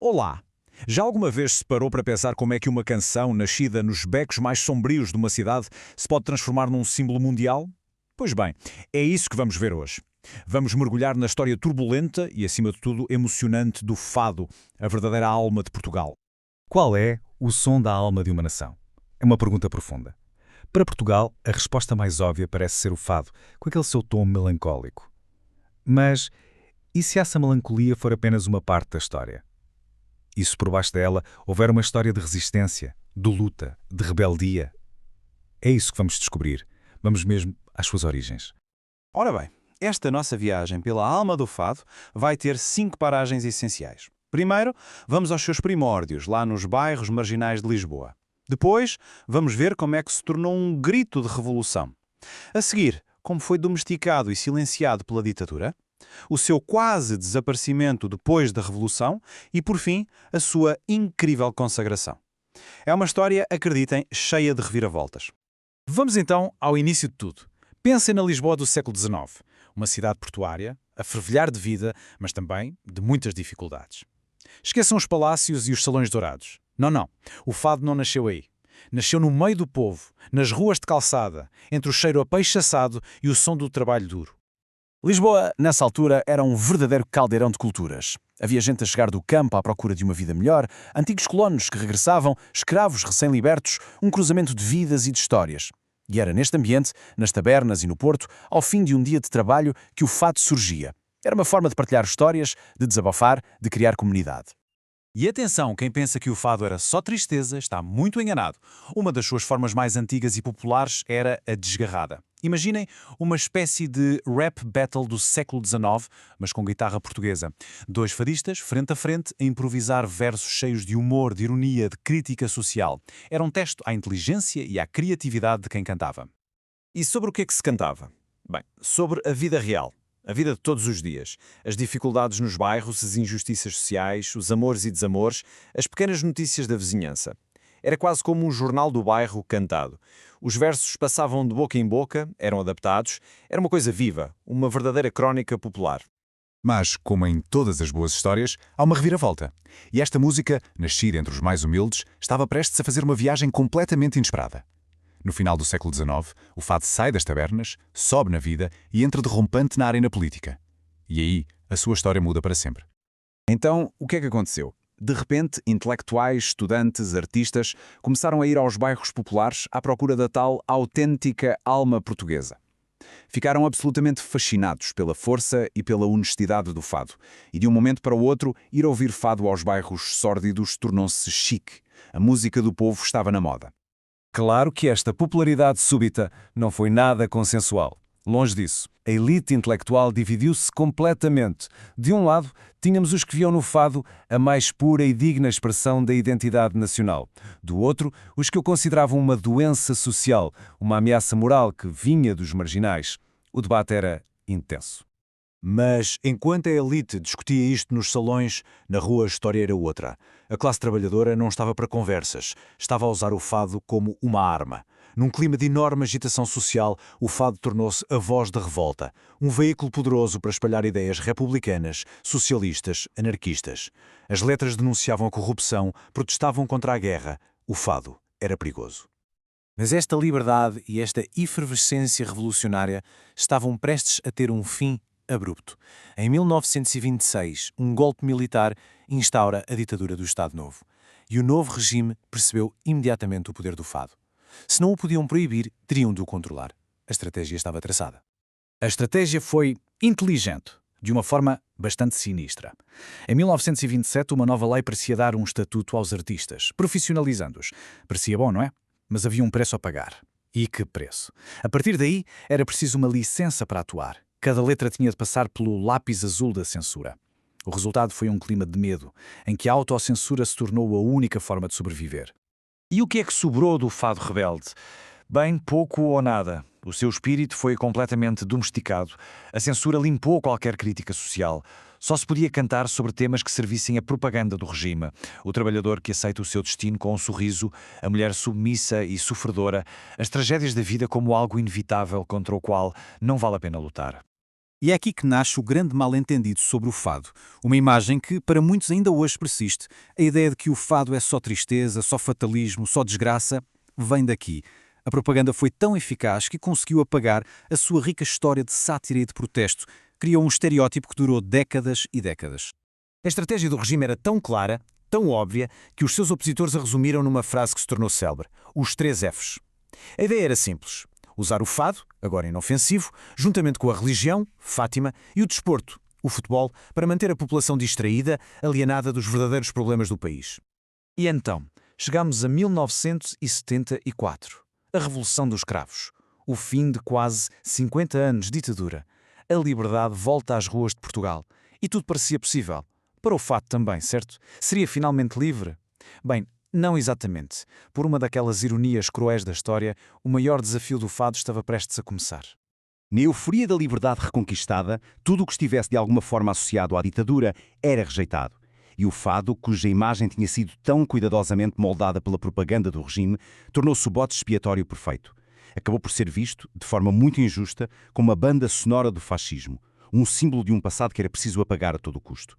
Olá! Já alguma vez se parou para pensar como é que uma canção, nascida nos becos mais sombrios de uma cidade, se pode transformar num símbolo mundial? Pois bem, é isso que vamos ver hoje. Vamos mergulhar na história turbulenta e, acima de tudo, emocionante do fado, a verdadeira alma de Portugal. Qual é o som da alma de uma nação? É uma pergunta profunda. Para Portugal, a resposta mais óbvia parece ser o fado, com aquele seu tom melancólico. Mas e se essa melancolia for apenas uma parte da história? E se por baixo dela houver uma história de resistência, de luta, de rebeldia? É isso que vamos descobrir. Vamos mesmo às suas origens. Ora bem, esta nossa viagem pela alma do fado vai ter 5 paragens essenciais. Primeiro, vamos aos seus primórdios, lá nos bairros marginais de Lisboa. Depois, vamos ver como é que se tornou um grito de revolução. A seguir, como foi domesticado e silenciado pela ditadura, o seu quase desaparecimento depois da Revolução e, por fim, a sua incrível consagração. É uma história, acreditem, cheia de reviravoltas. Vamos então ao início de tudo. Pensem na Lisboa do século XIX, uma cidade portuária, a fervilhar de vida, mas também de muitas dificuldades. Esqueçam os palácios e os salões dourados. Não, não. O fado não nasceu aí. Nasceu no meio do povo, nas ruas de calçada, entre o cheiro a peixe assado e o som do trabalho duro. Lisboa, nessa altura, era um verdadeiro caldeirão de culturas. Havia gente a chegar do campo à procura de uma vida melhor, antigos colonos que regressavam, escravos recém-libertos, um cruzamento de vidas e de histórias. E era neste ambiente, nas tabernas e no Porto, ao fim de um dia de trabalho, que o fado surgia. Era uma forma de partilhar histórias, de desabafar, de criar comunidade. E atenção, quem pensa que o fado era só tristeza está muito enganado. Uma das suas formas mais antigas e populares era a desgarrada. Imaginem uma espécie de rap battle do século XIX, mas com guitarra portuguesa. 2 fadistas, frente a frente, a improvisar versos cheios de humor, de ironia, de crítica social. Era um teste à inteligência e à criatividade de quem cantava. E sobre o que é que se cantava? Bem, sobre a vida real. A vida de todos os dias. As dificuldades nos bairros, as injustiças sociais, os amores e desamores, as pequenas notícias da vizinhança. Era quase como um jornal do bairro cantado. Os versos passavam de boca em boca, eram adaptados, era uma coisa viva, uma verdadeira crónica popular. Mas, como em todas as boas histórias, há uma reviravolta. E esta música, nascida entre os mais humildes, estava prestes a fazer uma viagem completamente inesperada. No final do século XIX, o fado sai das tabernas, sobe na vida e entra derrompante na arena política. E aí, a sua história muda para sempre. Então, o que é que aconteceu? De repente, intelectuais, estudantes, artistas começaram a ir aos bairros populares à procura da tal autêntica alma portuguesa. Ficaram absolutamente fascinados pela força e pela honestidade do fado. E de um momento para o outro, ir ouvir fado aos bairros sórdidos tornou-se chique. A música do povo estava na moda. Claro que esta popularidade súbita não foi nada consensual. Longe disso. A elite intelectual dividiu-se completamente. De um lado, tínhamos os que viam no fado a mais pura e digna expressão da identidade nacional. Do outro, os que o consideravam uma doença social, uma ameaça moral que vinha dos marginais. O debate era intenso. Mas, enquanto a elite discutia isto nos salões, na rua a história era outra. A classe trabalhadora não estava para conversas, estava a usar o fado como uma arma. Num clima de enorme agitação social, o fado tornou-se a voz da revolta, um veículo poderoso para espalhar ideias republicanas, socialistas, anarquistas. As letras denunciavam a corrupção, protestavam contra a guerra. O fado era perigoso. Mas esta liberdade e esta efervescência revolucionária estavam prestes a ter um fim abrupto. Em 1926, um golpe militar instaura a ditadura do Estado Novo. E o novo regime percebeu imediatamente o poder do fado. Se não o podiam proibir, teriam de o controlar. A estratégia estava traçada. A estratégia foi inteligente, de uma forma bastante sinistra. Em 1927, uma nova lei parecia dar um estatuto aos artistas, profissionalizando-os. Parecia bom, não é? Mas havia um preço a pagar. E que preço? A partir daí, era preciso uma licença para atuar. Cada letra tinha de passar pelo lápis azul da censura. O resultado foi um clima de medo, em que a autocensura se tornou a única forma de sobreviver. E o que é que sobrou do fado rebelde? Bem, pouco ou nada. O seu espírito foi completamente domesticado. A censura limpou qualquer crítica social. Só se podia cantar sobre temas que servissem a propaganda do regime. O trabalhador que aceita o seu destino com um sorriso, a mulher submissa e sofredora, as tragédias da vida como algo inevitável contra o qual não vale a pena lutar. E é aqui que nasce o grande mal-entendido sobre o fado. Uma imagem que, para muitos, ainda hoje persiste. A ideia de que o fado é só tristeza, só fatalismo, só desgraça, vem daqui. A propaganda foi tão eficaz que conseguiu apagar a sua rica história de sátira e de protesto. Criou um estereótipo que durou décadas e décadas. A estratégia do regime era tão clara, tão óbvia, que os seus opositores a resumiram numa frase que se tornou célebre: os 3 Fs. A ideia era simples: usar o fado, agora inofensivo, juntamente com a religião, Fátima, e o desporto, o futebol, para manter a população distraída, alienada dos verdadeiros problemas do país. E então, chegamos a 1974, a Revolução dos Cravos, o fim de quase 50 anos de ditadura. A liberdade volta às ruas de Portugal. E tudo parecia possível. Para o fado também, certo? Seria finalmente livre? Bem, não exatamente. Por uma daquelas ironias cruéis da história, o maior desafio do fado estava prestes a começar. Na euforia da liberdade reconquistada, tudo o que estivesse de alguma forma associado à ditadura era rejeitado. E o fado, cuja imagem tinha sido tão cuidadosamente moldada pela propaganda do regime, tornou-se o bode expiatório perfeito. Acabou por ser visto, de forma muito injusta, como a banda sonora do fascismo, um símbolo de um passado que era preciso apagar a todo custo.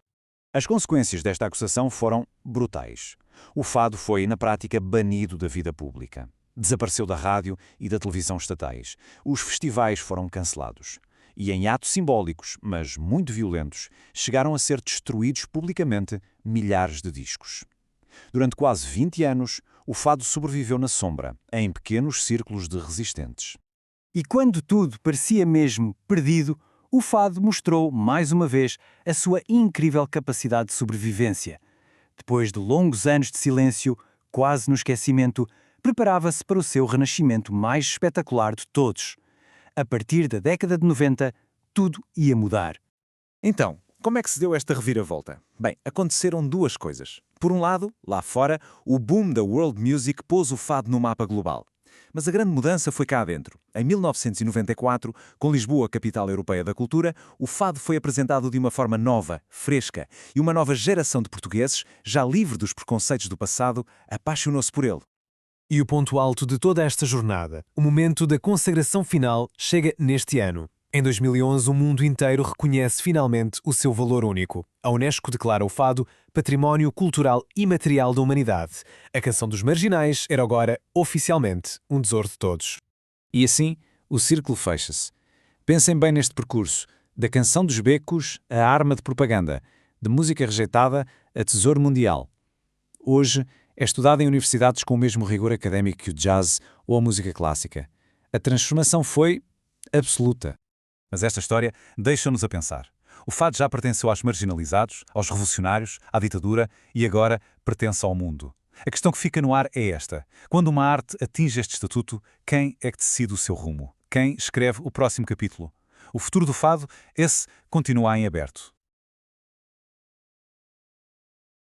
As consequências desta acusação foram brutais. O fado foi, na prática, banido da vida pública. Desapareceu da rádio e da televisão estatais. Os festivais foram cancelados. E em atos simbólicos, mas muito violentos, chegaram a ser destruídos publicamente milhares de discos. Durante quase 20 anos, o fado sobreviveu na sombra, em pequenos círculos de resistentes. E quando tudo parecia mesmo perdido, o fado mostrou, mais uma vez, a sua incrível capacidade de sobrevivência. Depois de longos anos de silêncio, quase no esquecimento, preparava-se para o seu renascimento mais espetacular de todos. A partir da década de 90, tudo ia mudar. Então, como é que se deu esta reviravolta? Bem, aconteceram 2 coisas. Por um lado, lá fora, o boom da world music pôs o fado no mapa global. Mas a grande mudança foi cá dentro. Em 1994, com Lisboa capital europeia da cultura, o fado foi apresentado de uma forma nova, fresca, e uma nova geração de portugueses, já livre dos preconceitos do passado, apaixonou-se por ele. E o ponto alto de toda esta jornada, o momento da consagração final, chega neste ano. Em 2011, o mundo inteiro reconhece finalmente o seu valor único. A Unesco declara o fado Património Cultural Imaterial da Humanidade. A canção dos marginais era agora, oficialmente, um tesouro de todos. E assim, o círculo fecha-se. Pensem bem neste percurso, da canção dos becos à arma de propaganda, de música rejeitada a tesouro mundial. Hoje, é estudado em universidades com o mesmo rigor académico que o jazz ou a música clássica. A transformação foi absoluta. Mas esta história deixa-nos a pensar. O fado já pertenceu aos marginalizados, aos revolucionários, à ditadura e agora pertence ao mundo. A questão que fica no ar é esta. Quando uma arte atinge este estatuto, quem é que decide o seu rumo? Quem escreve o próximo capítulo? O futuro do fado, esse continua em aberto.